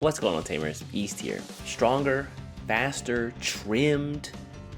What's going on, Tamers? East here. Stronger, faster, trimmed,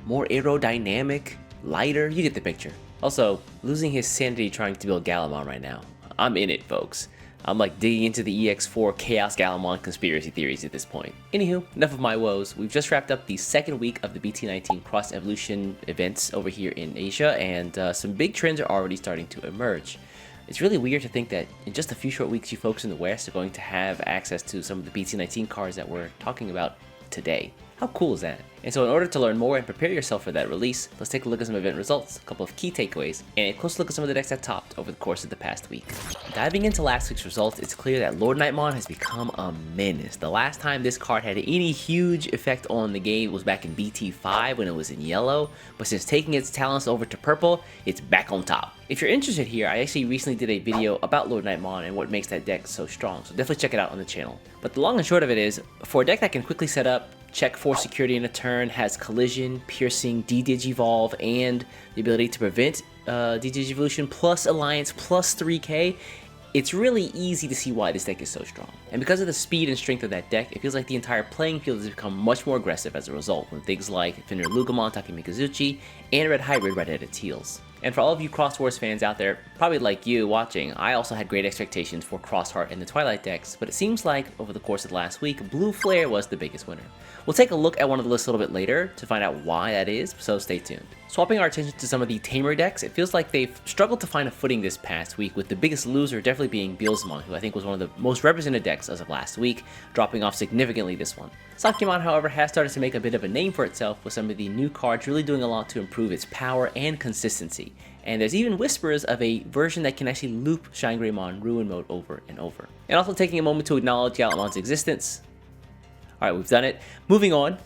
more aerodynamic, lighter, you get the picture. Also, losing his sanity trying to build Galamon right now. I'm in it, folks. I'm like digging into the EX4 Chaos Galamon conspiracy theories at this point. Anywho, enough of my woes. We've just wrapped up the second week of the BT19 Xros Evolution events over here in Asia, and some big trends are already starting to emerge. It's really weird to think that in just a few short weeks, you folks in the West are going to have access to some of the BT19 cards that we're talking about today. How cool is that? And so in order to learn more and prepare yourself for that release, let's take a look at some event results, a couple of key takeaways, and a close look at some of the decks that topped over the course of the past week. Diving into last week's results, it's clear that Lord Nightmon has become a menace. The last time this card had any huge effect on the game was back in BT5 when it was in yellow, but since taking its talents over to purple, it's back on top. If you're interested here, I actually recently did a video about Lord Nightmon and what makes that deck so strong, so definitely check it out on the channel. But the long and short of it is, for a deck that can quickly set up, check for security in a turn, has collision, piercing, de-digivolve, and the ability to prevent de-digivolution plus alliance plus 3k, it's really easy to see why this deck is so strong. And because of the speed and strength of that deck, it feels like the entire playing field has become much more aggressive as a result, with things like Fenrir Lugamon, Taki Mikazuchi, and Red Hybrid right at its heels. And for all of you Cross Wars fans out there, probably like you watching, I also had great expectations for Crossheart and the Twilight decks, but it seems like over the course of the last week, Blue Flare was the biggest winner. We'll take a look at one of the lists a little bit later to find out why that is, so stay tuned. Swapping our attention to some of the tamer decks, it feels like they've struggled to find a footing this past week, with the biggest loser definitely being Beelzemon, who I think was one of the most represented decks as of last week, dropping off significantly this one. Sakimon, however, has started to make a bit of a name for itself, with some of the new cards really doing a lot to improve its power and consistency. And there's even whispers of a version that can actually loop Shine Greymon Ruin Mode over and over. And also taking a moment to acknowledge Galamon's existence. Alright, we've done it. Moving on.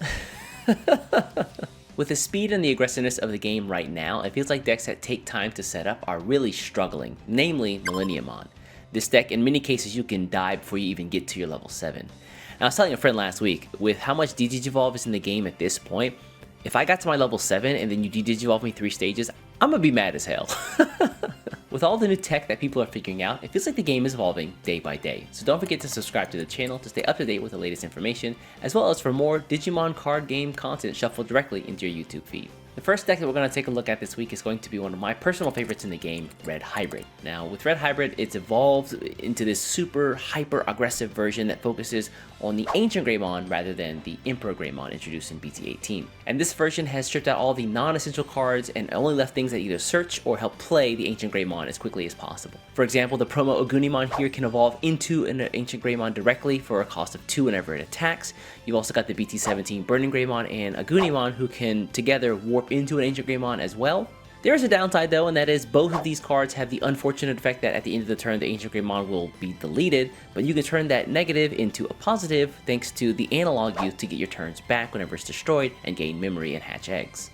With the speed and the aggressiveness of the game right now, it feels like decks that take time to set up are really struggling, namely Millenniumon. This deck, in many cases, you can die before you even get to your level 7. And I was telling a friend last week, with how much de-digivolve is in the game at this point, if I got to my level 7 and then you de-digivolve me 3 stages, I'm gonna be mad as hell. With all the new tech that people are figuring out, it feels like the game is evolving day by day. So don't forget to subscribe to the channel to stay up to date with the latest information, as well as for more Digimon card game content shuffled directly into your YouTube feed. The first deck that we're going to take a look at this week is going to be one of my personal favorites in the game, Red Hybrid. Now, with Red Hybrid, it's evolved into this super hyper aggressive version that focuses on the Ancient Greymon rather than the Emperor Greymon introduced in BT18. And this version has stripped out all the non-essential cards and only left things that either search or help play the Ancient Greymon as quickly as possible. For example, the promo Agunimon here can evolve into an Ancient Greymon directly for a cost of 2 whenever it attacks. You've also got the BT17 Burning Greymon and Agunimon, who can together warp into an Ancient Greymon as well. There is a downside though, and that is both of these cards have the unfortunate effect that at the end of the turn the Ancient Greymon will be deleted, but you can turn that negative into a positive thanks to the analog use to get your turns back whenever it's destroyed and gain memory and hatch eggs.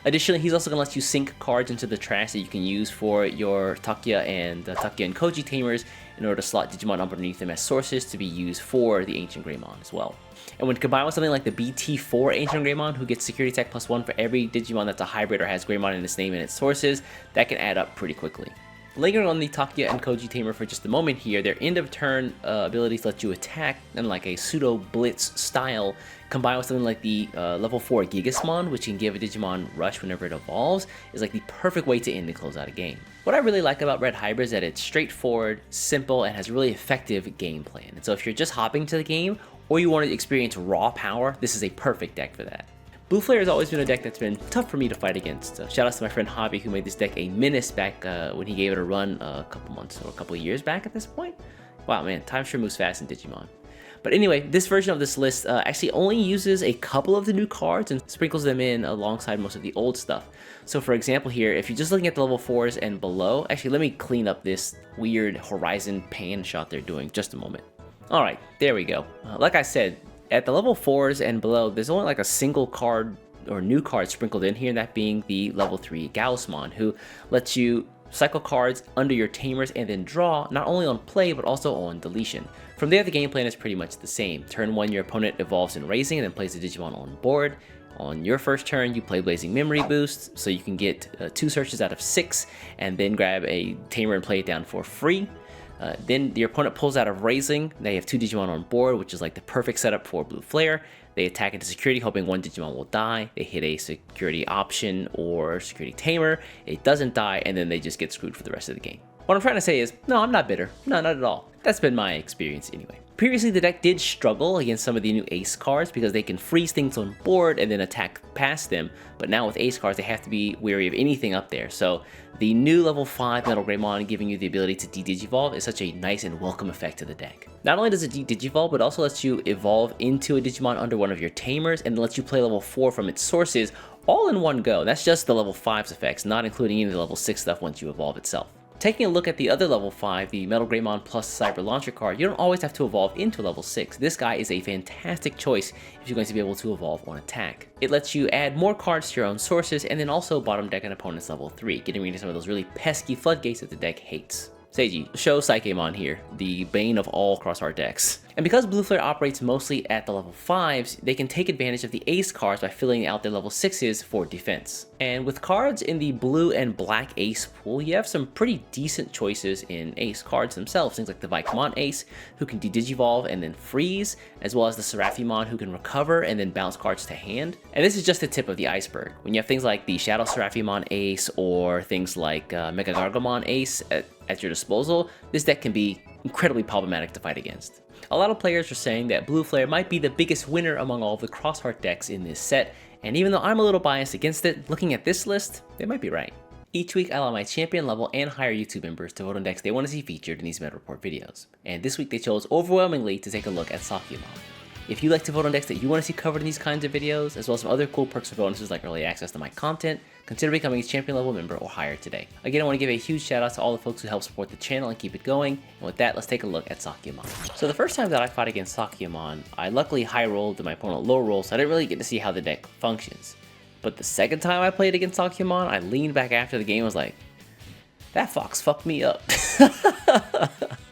Additionally, he's also going to let you sink cards into the trash that you can use for your Takia and Koji tamers in order to slot Digimon underneath them as sources to be used for the Ancient Greymon as well. And when combined with something like the BT4 Ancient Greymon, who gets security tech +1 for every Digimon that's a hybrid or has Greymon in its name and its sources, that can add up pretty quickly. Lingering on the Takia and Koji tamer for just a moment here, their end of turn abilities let you attack in like a pseudo blitz style, combined with something like the level 4 Gigasmon, which can give a Digimon rush whenever it evolves, is like the perfect way to end and close out a game. What I really like about Red Hybrid is that it's straightforward, simple, and has really effective game plan. And so if you're just hopping to the game, or you want to experience raw power, this is a perfect deck for that. Blue Flare has always been a deck that's been tough for me to fight against. Shout out to my friend Hobby, who made this deck a menace back when he gave it a run a couple months or a couple of years back at this point. Wow, man, time sure moves fast in Digimon. But anyway, this version of this list actually only uses a couple of the new cards and sprinkles them in alongside most of the old stuff. So for example here, if you're just looking at the level 4s and below, actually let me clean up this weird horizon pan shot they're doing just a moment. Alright, there we go. Like I said, at the level 4s and below, there's only like a single card or new card sprinkled in here, and that being the level 3 Gaussmon, who lets you cycle cards under your tamers and then draw, not only on play, but also on deletion. From there, the game plan is pretty much the same. Turn 1, your opponent evolves in Raising and then plays the Digimon on board. On your first turn, you play Blazing Memory Boost, so you can get 2 searches out of 6, and then grab a tamer and play it down for free. Then your opponent pulls out of Raising. Now you have 2 Digimon on board, which is like the perfect setup for Blue Flare. They attack into security, hoping 1 Digimon will die. They hit a security option or security tamer. It doesn't die, and then they just get screwed for the rest of the game. What I'm trying to say is, no, I'm not bitter. No, not at all. That's been my experience anyway. Previously, the deck did struggle against some of the new ace cards because they can freeze things on board and then attack past them, but now with ace cards, they have to be wary of anything up there. So the new level 5 Metal Greymon giving you the ability to de-digivolve is such a nice and welcome effect to the deck. Not only does it de-digivolve, but also lets you evolve into a Digimon under one of your tamers and lets you play level 4 from its sources all in one go. That's just the level 5's effects, not including any of the level 6 stuff once you evolve itself. Taking a look at the other level 5, the Metal Greymon plus Cyber Launcher card, you don't always have to evolve into level 6. This guy is a fantastic choice if you're going to be able to evolve on attack. It lets you add more cards to your own sources and then also bottom deck an opponent's level 3, getting rid of some of those really pesky floodgates that the deck hates. Seiji, show Psychemon here, the bane of all cross-art decks. And because Blue Flare operates mostly at the level 5s, they can take advantage of the ace cards by filling out their level 6s for defense. And with cards in the blue and black ace pool, you have some pretty decent choices in ace cards themselves. Things like the Vicomon ace, who can de-digivolve and then freeze, as well as the Seraphimon, who can recover and then bounce cards to hand. And this is just the tip of the iceberg. When you have things like the Shadow Seraphimon ace or things like Mega Gargomon ace at your disposal, this deck can be incredibly problematic to fight against. A lot of players are saying that Blue Flare might be the biggest winner among all the cross-art decks in this set, and even though I'm a little biased against it, looking at this list, they might be right. Each week I allow my champion level and higher YouTube members to vote on decks they want to see featured in these Meta Report videos, and this week they chose overwhelmingly to take a look at Sakiyamon. If you'd like to vote on decks that you want to see covered in these kinds of videos, as well as some other cool perks or bonuses like early access to my content, consider becoming a champion level member or higher today. Again, I want to give a huge shout out to all the folks who help support the channel and keep it going, and with that, let's take a look at Sakiyamon. So the first time that I fought against Sakiyamon, I luckily high rolled and my opponent low rolled, so I didn't really get to see how the deck functions. But the second time I played against Sakiyamon, I leaned back after the game and was like, that fox fucked me up.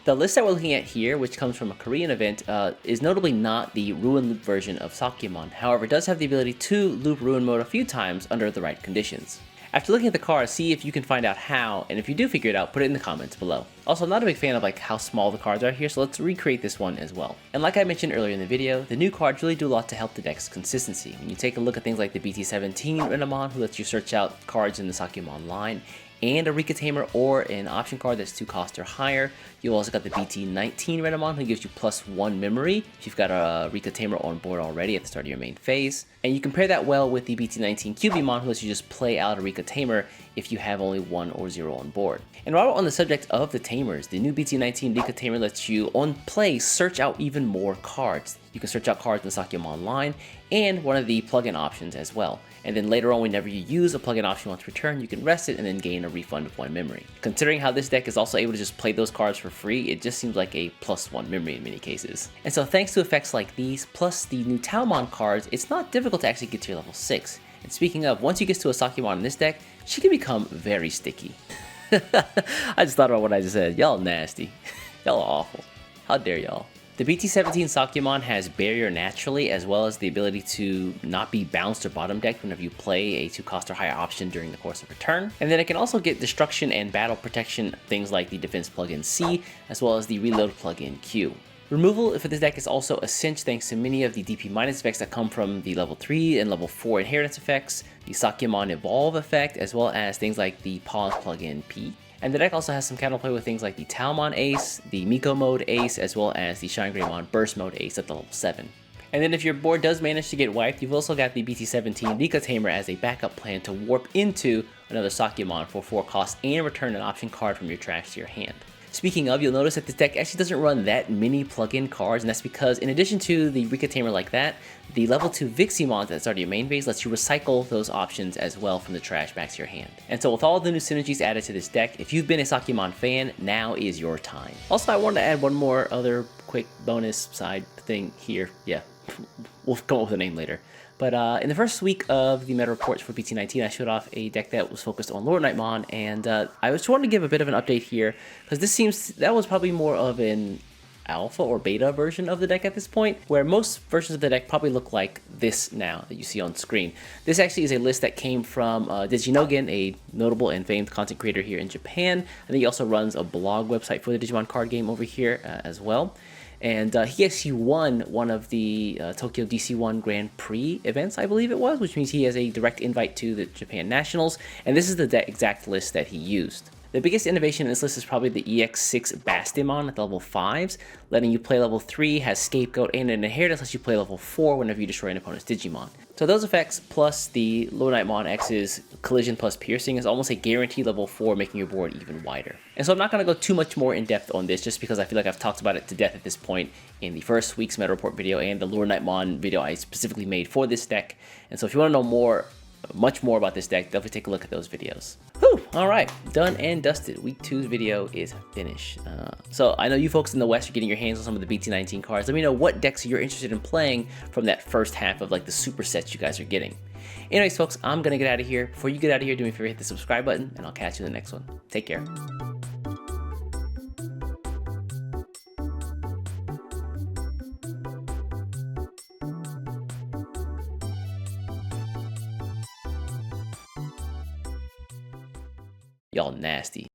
The list that we're looking at here, which comes from a Korean event, is notably not the Ruin Loop version of Sakiyamon. However, it does have the ability to loop Ruin mode a few times under the right conditions. After looking at the cards, see if you can find out how, and if you do figure it out, put it in the comments below. Also, I'm not a big fan of how small the cards are here, so let's recreate this one as well. And like I mentioned earlier in the video, the new cards really do a lot to help the deck's consistency. When you take a look at things like the BT19 Renamon, who lets you search out cards in the Sakiyamon line, and a Rika Tamer or an option card that's 2 cost or higher. You also got the BT19 Renamon, who gives you +1 memory if you've got a Rika Tamer on board already at the start of your main phase. And you compare that well with the BT19 Cubimon, who lets you just play out a Rika Tamer if you have only 1 or 0 on board. And while we're on the subject of the Tamers, the new BT19 Rika Tamer lets you, on play, search out even more cards. You can search out cards in the Sakiyamon line, and one of the plugin options as well. And then later on, whenever you use a plugin option once returned, you can rest it and then gain a refund of 1 memory. Considering how this deck is also able to just play those cards for free, it just seems like a +1 memory in many cases. And so thanks to effects like these, plus the new Talmon cards, it's not difficult to actually get to your level 6. And speaking of, once you get to a Sakiyamon in this deck, she can become very sticky. I just thought about what I just said. Y'all nasty. Y'all are awful. How dare y'all. The BT17 Sakiyamon has Barrier naturally, as well as the ability to not be bounced or bottom decked whenever you play a 2 cost or higher option during the course of a turn. And then it can also get Destruction and Battle Protection, things like the Defense plugin C, as well as the Reload plugin Q. Removal for this deck is also a cinch thanks to many of the DP- effects that come from the level 3 and level 4 inheritance effects, the Sakiyamon Evolve effect, as well as things like the Pause plugin P. And the deck also has some counterplay with things like the Talmon Ace, the Miko Mode Ace, as well as the Shine Greymon Burst Mode Ace at the level 7. And then if your board does manage to get wiped, you've also got the BT17 Rika Tamer as a backup plan to warp into another Sakiyamon for 4 costs and return an option card from your trash to your hand. Speaking of, you'll notice that this deck actually doesn't run that many plug-in cards, and that's because in addition to the Rika Tamer like that, the level 2 Viximon at the start of your main phase lets you recycle those options as well from the trash back to your hand. And so with all the new synergies added to this deck, if you've been a Sakiyamon fan, now is your time. Also, I wanted to add one more other quick bonus side thing here. Yeah, we'll come up with a name later. But in the first week of the meta reports for BT19, I showed off a deck that was focused on Lord Knightmon, and I just wanted to give a bit of an update here, because that was probably more of an alpha or beta version of the deck at this point, where most versions of the deck probably look like this now that you see on screen. This actually is a list that came from Diginogen, a notable and famed content creator here in Japan. I think he also runs a blog website for the Digimon card game over here as well. And he actually won one of the Tokyo DC1 Grand Prix events, I believe it was, which means he has a direct invite to the Japan Nationals, and this is the exact list that he used. The biggest innovation in this list is probably the EX6 Bastimon at level 5s, letting you play level 3, has Scapegoat, and an Inheritance lets you play level 4 whenever you destroy an opponent's Digimon. So those effects, plus the Luminite X's Collision plus Piercing, is almost a guaranteed level 4, making your board even wider. And so I'm not going to go too much more in depth on this, just because I feel like I've talked about it to death at this point in the first week's Meta Report video and the Luminite video I specifically made for this deck. And so if you want to know much more about this deck, definitely take a look at those videos. Whew, alright, done and dusted. Week 2's video is finished. So I know you folks in the West are getting your hands on some of the BT19 cards. Let me know what decks you're interested in playing from that first half of like the super sets you guys are getting. Anyways folks, I'm gonna get out of here. Before you get out of here, do me a favor, hit the subscribe button, and I'll catch you in the next one. Take care. Y'all nasty.